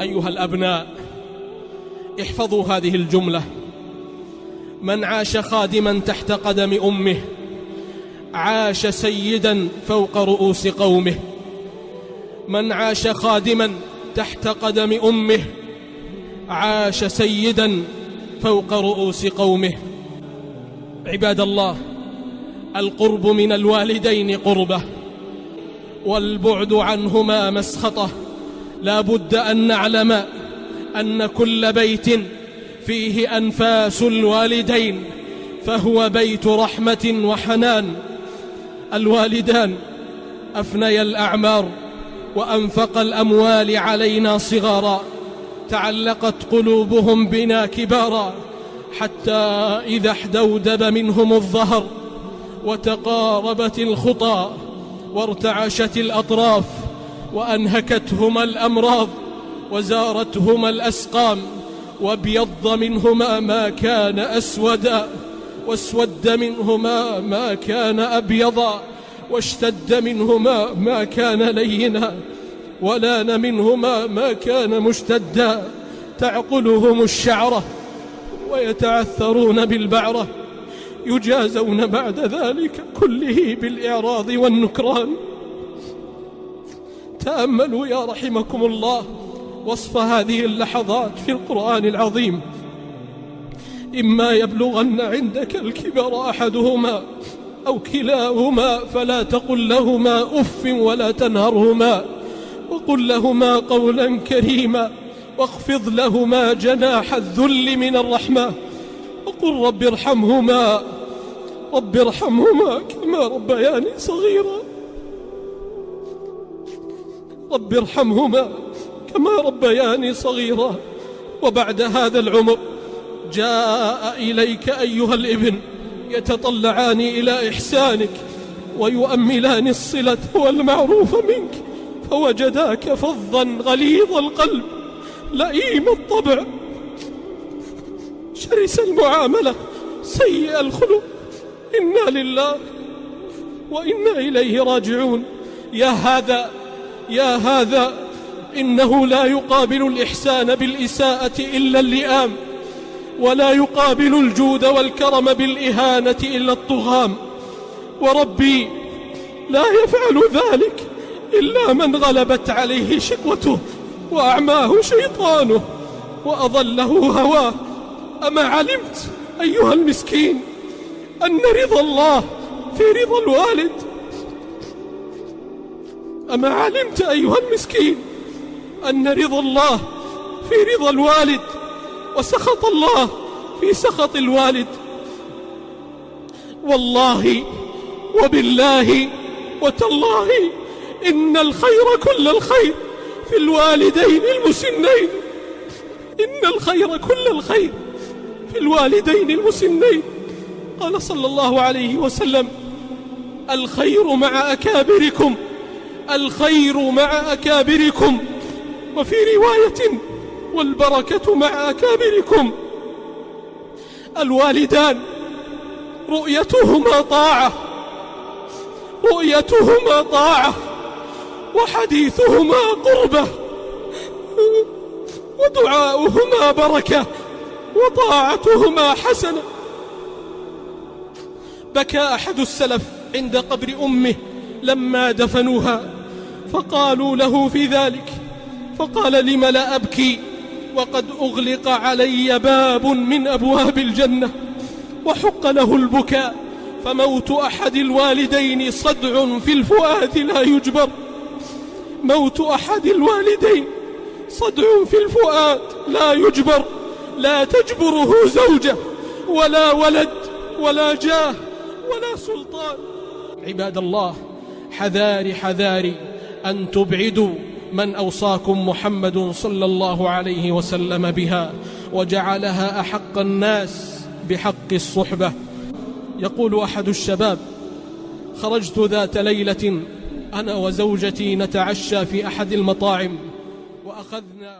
أيها الأبناء، احفظوا هذه الجملة: من عاش خادما تحت قدم أمه عاش سيدا فوق رؤوس قومه. من عاش خادما تحت قدم أمه عاش سيدا فوق رؤوس قومه. عباد الله، القرب من الوالدين قربة، والبعد عنهما مسخطة. لا بد أن نعلم أن كل بيت فيه أنفاس الوالدين فهو بيت رحمة وحنان. الوالدان أفنيا الأعمار وأنفق الأموال علينا صغارا، تعلقت قلوبهم بنا كبارا، حتى إذا احدودب منهم الظهر وتقاربت الخطى وارتعشت الأطراف وأنهكتهما الأمراض وزارتهما الأسقام وابيض منهما ما كان أسودا واسود منهما ما كان أبيضا واشتد منهما ما كان لينا ولان منهما ما كان مشتدا، تعقلهم الشعرة ويتعثرون بالبعرة، يجازون بعد ذلك كله بالإعراض والنكران. تأملوا يا رحمكم الله وصف هذه اللحظات في القرآن العظيم: إما يبلغن عندك الكبر أحدهما أو كلاهما فلا تقل لهما أف ولا تنهرهما وقل لهما قولا كريما واخفض لهما جناح الذل من الرحمة وقل رب ارحمهما كما ربياني صغيرا. رب ارحمهما كما ربياني صغيرا. وبعد هذا العمر جاء إليك أيها الابن يتطلعان إلى إحسانك ويؤملان الصلة والمعروف منك، فوجداك فظا غليظ القلب لئيم الطبع شرس المعاملة سيء الخلق. إنا لله وإنا إليه راجعون. يا هذا إنه لا يقابل الإحسان بالإساءة إلا اللئام، ولا يقابل الجود والكرم بالإهانة إلا الطغام. وربي لا يفعل ذلك إلا من غلبت عليه شقوته وأعماه شيطانه وأضله هواه. أما علمت أيها المسكين أن رضا الله في رضا الوالد؟ أما علمت أيها المسكين أن رضا الله في رضا الوالد وسخط الله في سخط الوالد؟ والله وبالله وتالله إن الخير كل الخير في الوالدين المسنين. إن الخير كل الخير في الوالدين المسنين. قال صلى الله عليه وسلم: الخير مع أكابركم، الخير مع أكابركم. وفي رواية: والبركة مع أكابركم. الوالدان رؤيتهما طاعة وحديثهما قربة ودعاؤهما بركة وطاعتهما حسنة. بكى أحد السلف عند قبر أمه لما دفنوها، فقالوا له في ذلك، فقال: لم لا أبكي وقد أغلق علي باب من أبواب الجنة وحق له البكاء، فموت أحد الوالدين صدع في الفؤاد لا يجبر. موت أحد الوالدين صدع في الفؤاد لا يجبر، لا تجبره زوجة ولا ولد ولا جاه ولا سلطان. عباد الله، حذاري أن تبعدوا من أوصاكم محمد صلى الله عليه وسلم بها وجعلها أحق الناس بحق الصحبة. يقول أحد الشباب: خرجت ذات ليلة أنا وزوجتي نتعشى في أحد المطاعم وأخذنا